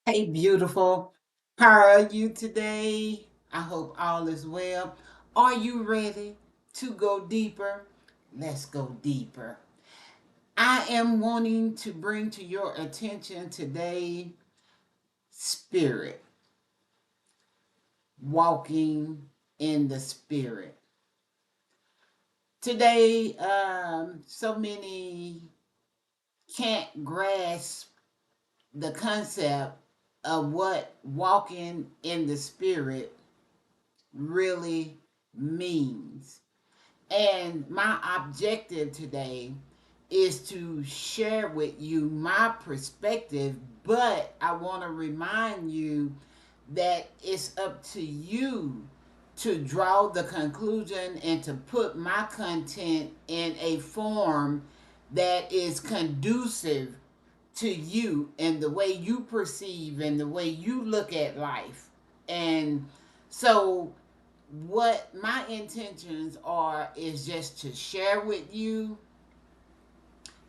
Hey, beautiful. How are you today? I hope all is well. Are you ready to go deeper? Let's go deeper. I am wanting to bring to your attention today spirit, walking in the spirit. Today, so many can't grasp the concept of what walking in the spirit really means. And my objective today is to share with you my perspective, but I want to remind you that it's up to you to draw the conclusion and to put my content in a form that is conducive to you and the way you perceive and the way you look at life. And so what my intentions are is just to share with you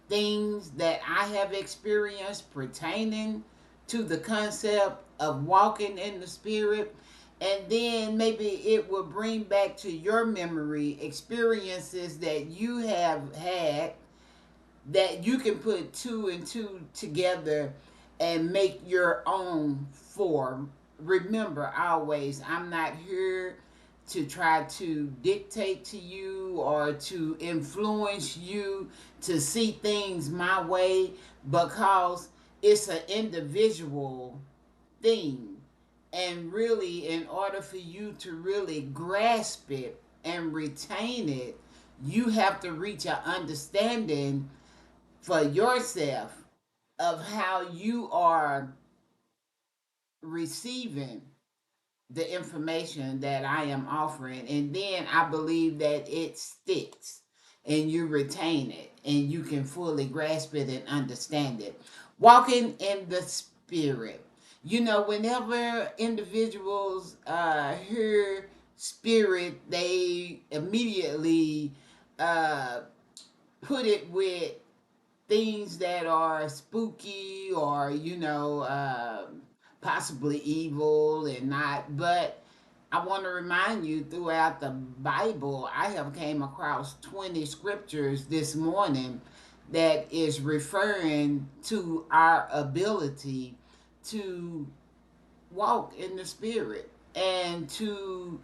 things that I have experienced pertaining to the concept of walking in the spirit. And then maybe it will bring back to your memory experiences that you have had that you can put two and two together and make your own form. Remember, always, I'm not here to try to dictate to you or to influence you to see things my way, because it's an individual thing. And really, in order for you to really grasp it and retain it, you have to reach an understanding for yourself of how you are receiving the information that I am offering. And then I believe that it sticks and you retain it and you can fully grasp it and understand it. Walking in the spirit. You know, whenever individuals hear spirit, they immediately uh, put it with things that are spooky or possibly evil and not. But I want to remind you, throughout the Bible I have came across 20 scriptures this morning that is referring to our ability to walk in the spirit and to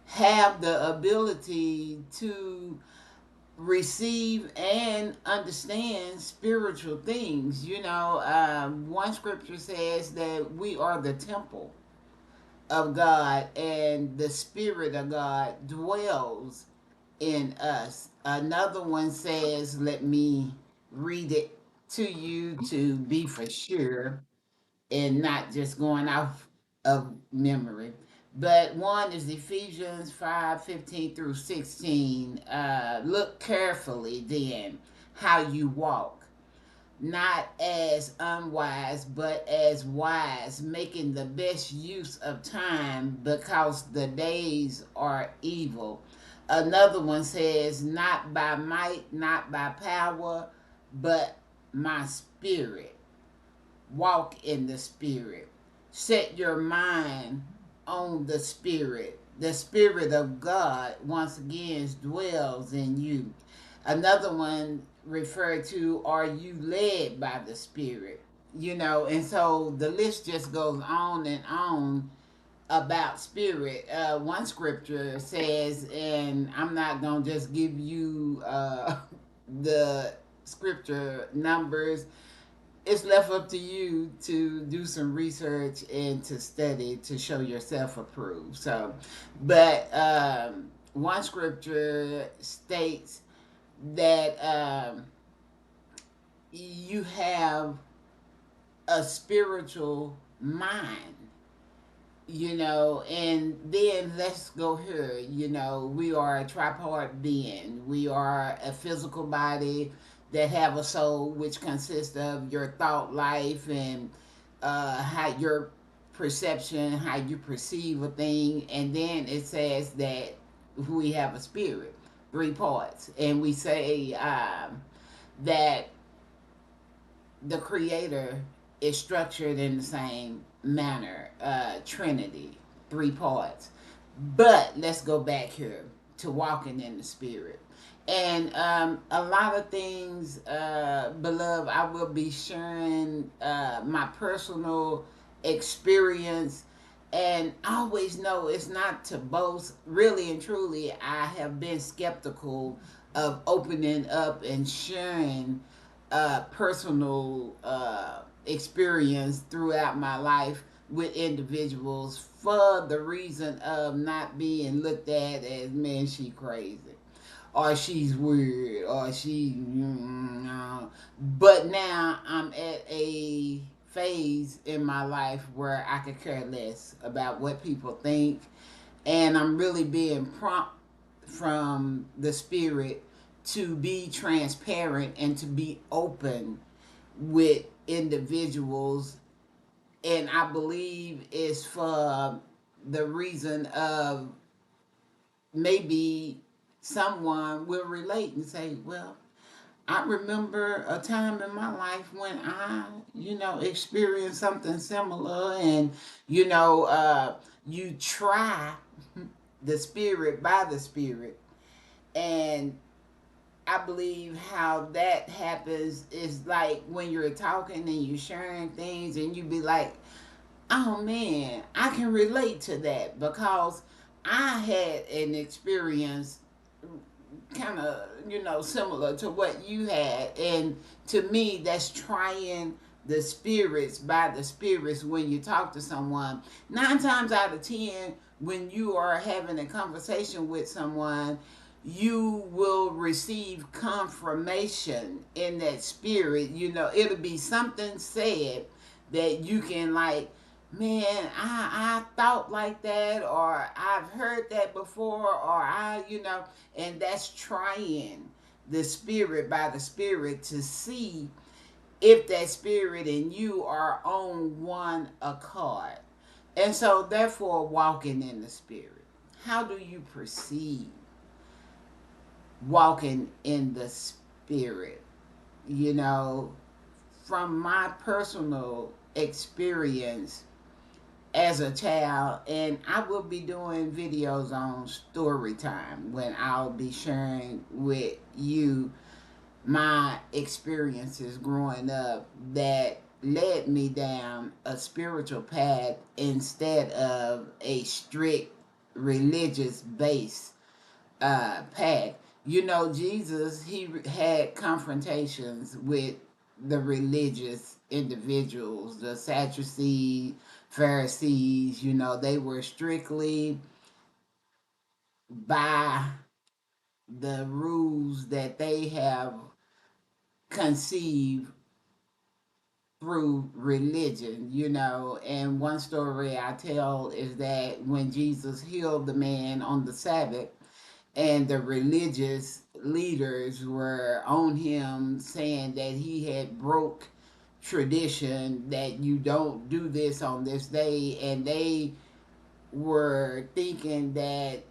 have the ability to receive and understand spiritual things. One scripture says that we are the temple of God and the Spirit of God dwells in us. Another one says, let me read it to you to be for sure and not just going off of memory. But one is Ephesians 5:15 through 16. Look carefully then how you walk, not as unwise, but as wise, making the best use of time because the days are evil. Another one says, not by might, not by power, but my spirit. Walk in the spirit. Set your mind on the spirit. The spirit of God once again dwells in you. Another one referred to, are you led by the spirit? And so the list just goes on and on about spirit. One scripture says, and I'm not going to just give you the scripture numbers, it's left up to you to do some research and to study to show yourself approved. So, but one scripture states that you have a spiritual mind. And then let's go here. We are a tripart being. We are a physical body that have a soul, which consists of your thought life and how your perception, how you perceive a thing. And then it says that we have a spirit, three parts. And we say that the creator is structured in the same manner. Trinity, three parts. But let's go back here to walking in the spirit. And a lot of things, beloved, I will be sharing my personal experience. And I always know it's not to boast. Really and truly, I have been skeptical of opening up and sharing personal experience throughout my life with individuals for the reason of not being looked at as, man, she crazy, or she's weird, or she but now I'm at a phase in my life where I could care less about what people think, and I'm really being prompt from the spirit to be transparent and to be open with individuals. And I believe it's for the reason of maybe someone will relate and say, well, I remember a time in my life when I, experienced something similar. And, you try the spirit by the spirit. And I believe how that happens is like when you're talking and you're sharing things and you be like, oh man, I can relate to that because I had an experience kind of, similar to what you had. And to me, that's trying the spirits by the spirits when you talk to someone. 9 times out of 10, when you are having a conversation with someone, you will receive confirmation in that spirit. It'll be something said that you can, like, man, I thought like that, or I've heard that before, or and that's trying the spirit by the spirit to see if that spirit and you are on one accord. And so, therefore, walking in the spirit. How do you perceive walking in the spirit? You know, from my personal experience as a child, and I will be doing videos on story time when I'll be sharing with you my experiences growing up that led me down a spiritual path instead of a strict religious base path. Jesus, he had confrontations with the religious individuals, the Sadducees, Pharisees. They were strictly by the rules that they have conceived through religion. And one story I tell is that when Jesus healed the man on the Sabbath, and the religious leaders were on him saying that he had broke tradition, that you don't do this on this day, and they were thinking that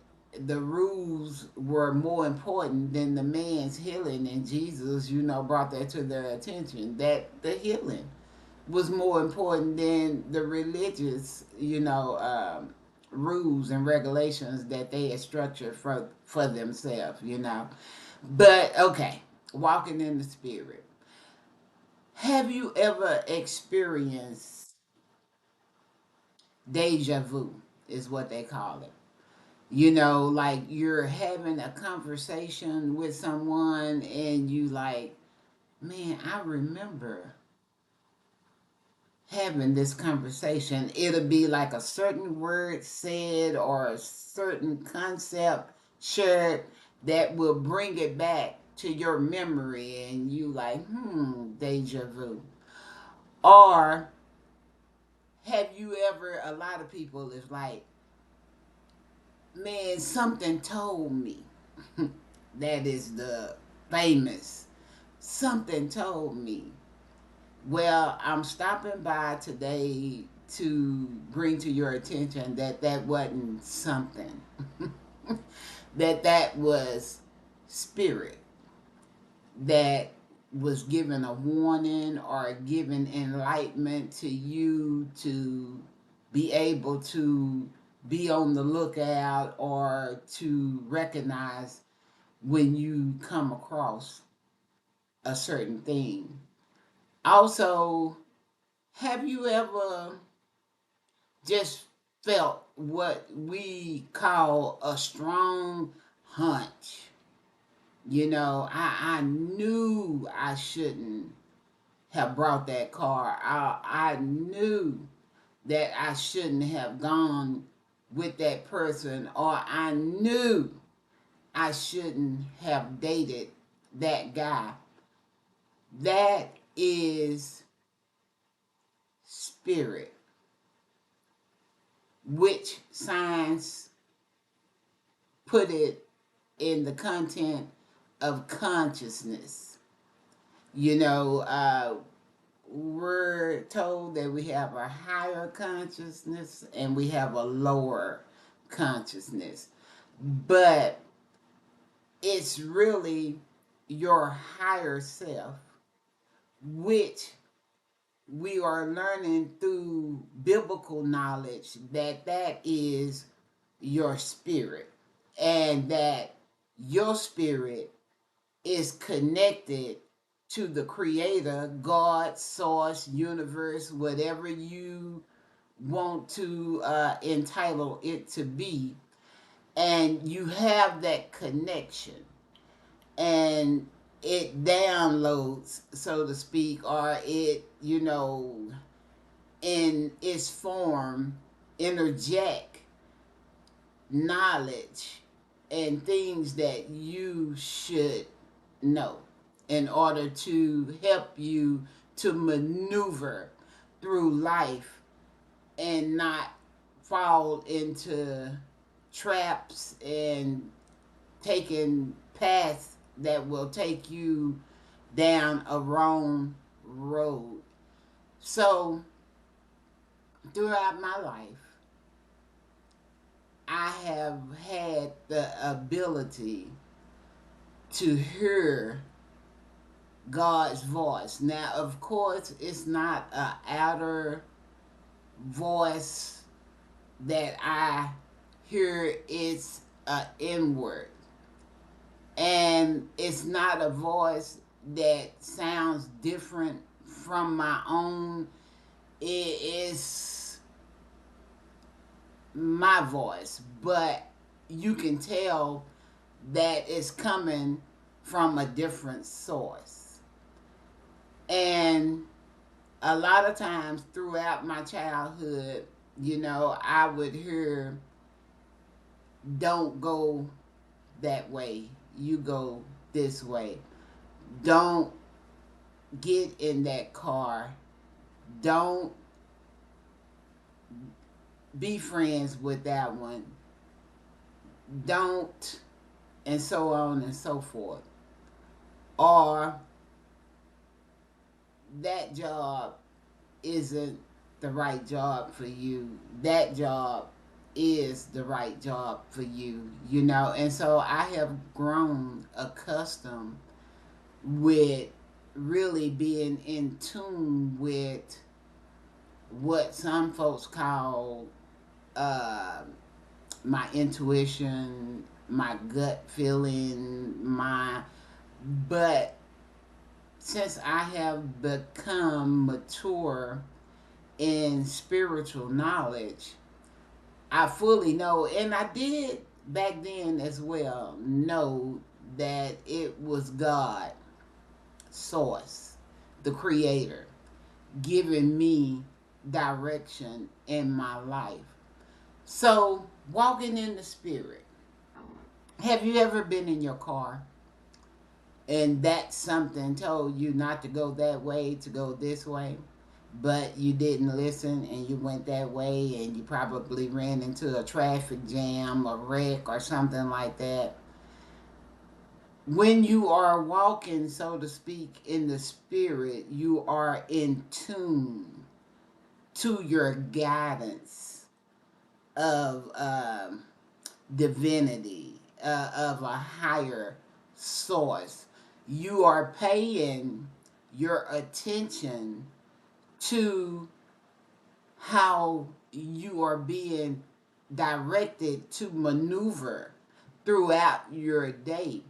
the rules were more important than the man's healing. And Jesus, brought that to their attention, that the healing was more important than the religious, rules and regulations that they had structured for themselves. But okay, walking in the spirit. Have you ever experienced deja vu? Is what they call it. Like you're having a conversation with someone and you like, man, I remember having this conversation. It'll be like a certain word said or a certain concept shared that will bring it back to your memory, and you like, deja vu. Or have you ever, a lot of people is like, man, something told me. That is the famous something told me. Well, I'm stopping by today to bring to your attention that that wasn't something. That was spirit. That was given a warning or given enlightenment to you to be able to be on the lookout or to recognize when you come across a certain thing. Also, have you ever just felt what we call a strong hunch? I knew I shouldn't have brought that car. I knew that I shouldn't have gone with that person, or I knew I shouldn't have dated that guy. That is spirit, which science put it in the content of consciousness. You know, we're told that we have a higher consciousness and we have a lower consciousness. But it's really your higher self, which we are learning through biblical knowledge that is your spirit, and that your spirit is connected to the creator, God, source, universe, whatever you want to entitle it to be. And you have that connection, and it downloads, so to speak, or it, in its form, interject knowledge and things that you should know in order to help you to maneuver through life and not fall into traps and taking paths that will take you down a wrong road. So, throughout my life, I have had the ability to hear God's voice. Now, of course, it's not an outer voice that I hear, it's an inward. And it's not a voice that sounds different from my own. It is my voice, but you can tell that it's coming from a different source. And a lot of times throughout my childhood, I would hear, don't go that way, you go this way. Don't get in that car. Don't be friends with that one. Don't, and so on and so forth. Or that job isn't the right job for you. That job is the right job for you. And so I have grown accustomed with really being in tune with what some folks call uh, my intuition, my gut feeling, but since I have become mature in spiritual knowledge, I fully know, and I did back then as well, know that it was God, source, the creator, giving me direction in my life. So, walking in the spirit. Have you ever been in your car and that something told you not to go that way, to go this way, but you didn't listen and you went that way, and you probably ran into a traffic jam, a wreck, or something like that? When you are walking, so to speak, in the spirit, you are in tune to your guidance of divinity, of a higher source. You are paying your attention to how you are being directed to maneuver throughout your day.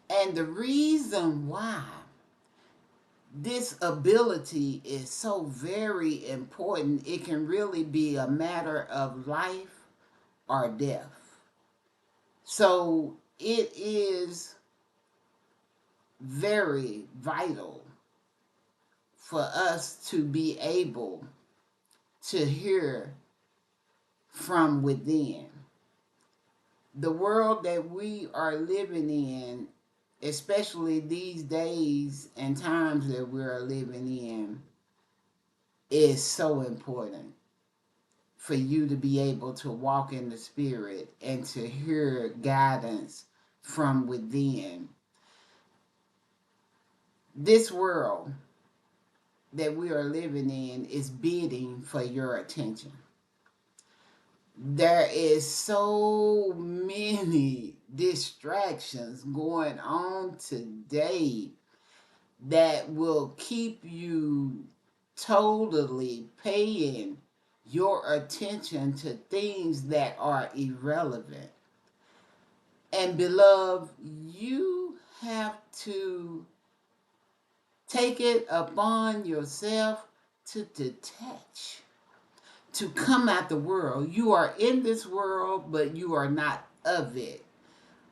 And the reason why this ability is so very important, it can really be a matter of life or death. So it is very vital for us to be able to hear from within. The world that we are living in, especially these days and times that we are living in, is so important for you to be able to walk in the spirit and to hear guidance from within. This world that we are living in is bidding for your attention. There is so many distractions going on today that will keep you totally paying your attention to things that are irrelevant. And beloved, you have to take it upon yourself to detach, to come out the world. You are in this world, but you are not of it.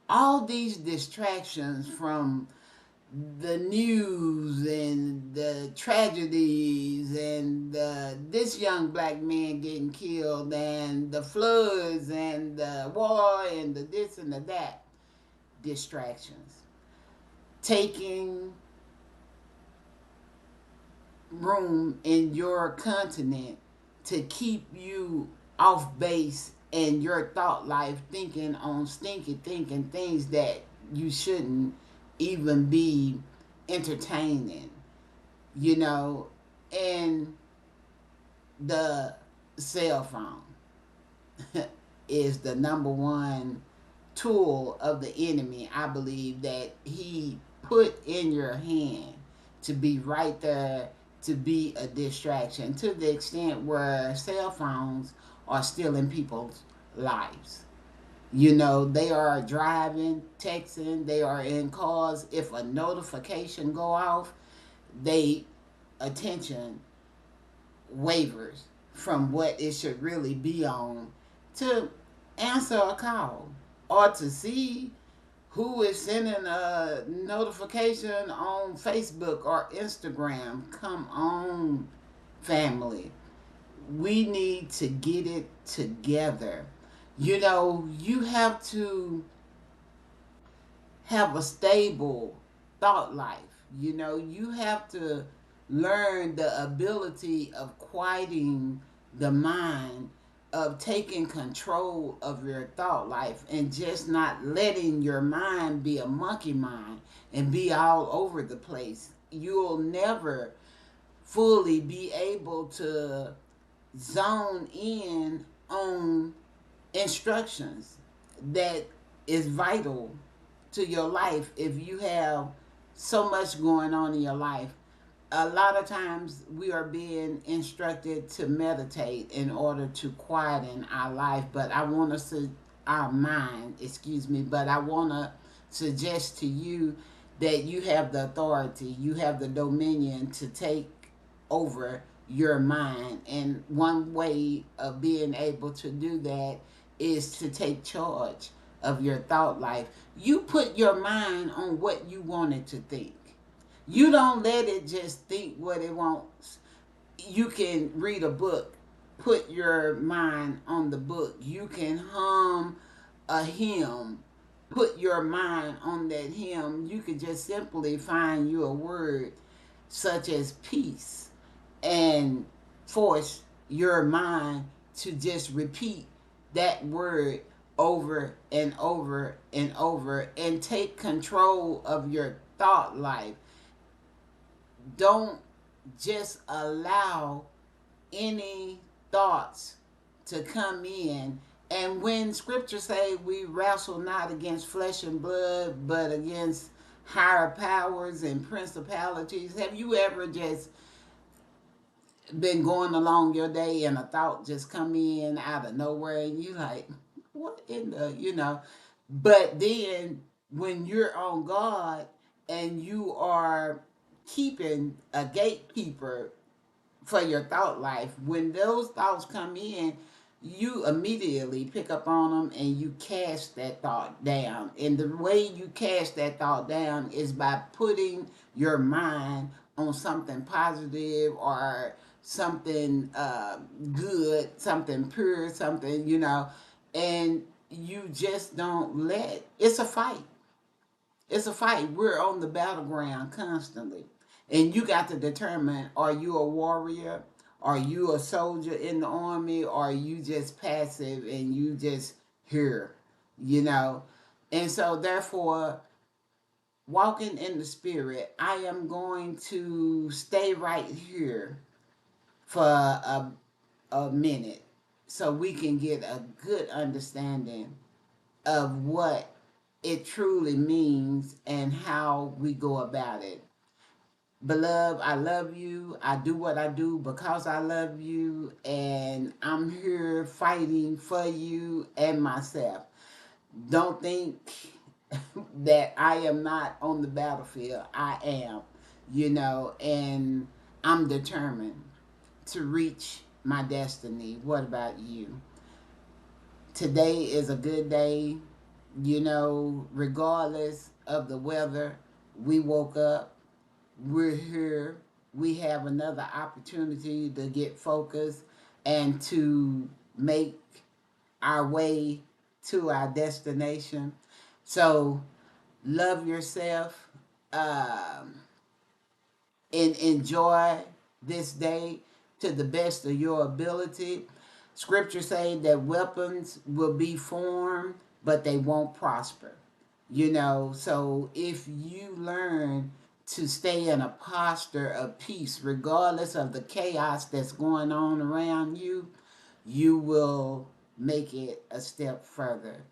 All these distractions from the news and the tragedies and this young black man getting killed and the floods and the war and the this and the that, distractions taking room in your continent to keep you off base and your thought life thinking on stinky thinking things that you shouldn't even be entertaining, you know. And the cell phone is the number one tool of the enemy, I believe, that he put in your hand to be right there, to be a distraction, to the extent where cell phones are still in people's lives. You know, they are driving, texting, they are in cars. If a notification go off, they attention wavers from what it should really be on to answer a call or to see who is sending a notification on Facebook or Instagram. Come on, family. We need to get it together. You know, you have to have a stable thought life. You know, you have to learn the ability of quieting the mind, of taking control of your thought life, and just not letting your mind be a monkey mind and be all over the place. You'll never fully be able to zone in on instructions that is vital to your life if you have so much going on in your life. A lot of times we are being instructed to meditate in order to quieten our life, but I want us to, our mind, excuse me, but I want to suggest to you that you have the authority, you have the dominion to take over your mind. And one way of being able to do that is to take charge of your thought life. You put your mind on what you want it to think. You don't let it just think what it wants. You can read a book, put your mind on the book. You can hum a hymn, put your mind on that hymn. You could just simply find you a word such as peace and force your mind to just repeat that word over and over and over and take control of your thought life. Don't just allow any thoughts to come in. And when scripture say we wrestle not against flesh and blood, but against higher powers and principalities. Have you ever just been going along your day and a thought just come in out of nowhere and you like, what in the, but then when you're on God and you are keeping a gatekeeper for your thought life, when those thoughts come in, you immediately pick up on them and you cast that thought down. And the way you cast that thought down is by putting your mind on something positive or something good, something pure, something, and you just don't let it's a fight. It's a fight. We're on the battleground constantly. And you got to determine, are you a warrior? Are you a soldier in the army? Or are you just passive and you just here? You know? And so therefore, walking in the spirit, I am going to stay right here for a minute so we can get a good understanding of what it truly means and how we go about it. Beloved, I love you. I do what I do because I love you, and I'm here fighting for you and myself. Don't think that I am not on the battlefield. I am, and I'm determined to reach my destiny. What about you? Today is a good day, regardless of the weather. We woke up, we're here, we have another opportunity to get focused and to make our way to our destination. So, love yourself. Um, and enjoy this day to the best of your ability. Scripture say that weapons will be formed, but they won't prosper. So if you learn to stay in a posture of peace, regardless of the chaos that's going on around you, you will make it a step further.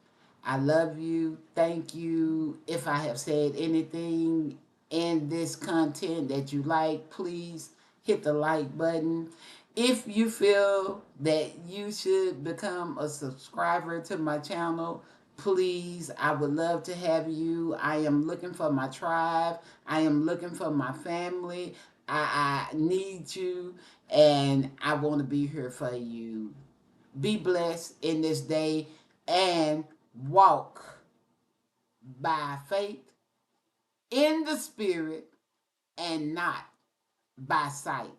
I love you. Thank you. If I have said anything in this content that you like, please hit the like button. If you feel that you should become a subscriber to my channel, please, I would love to have you. I am looking for my tribe. I am looking for my family. I need you, and I want to be here for you. Be blessed in this day and walk by faith in the spirit and not by sight.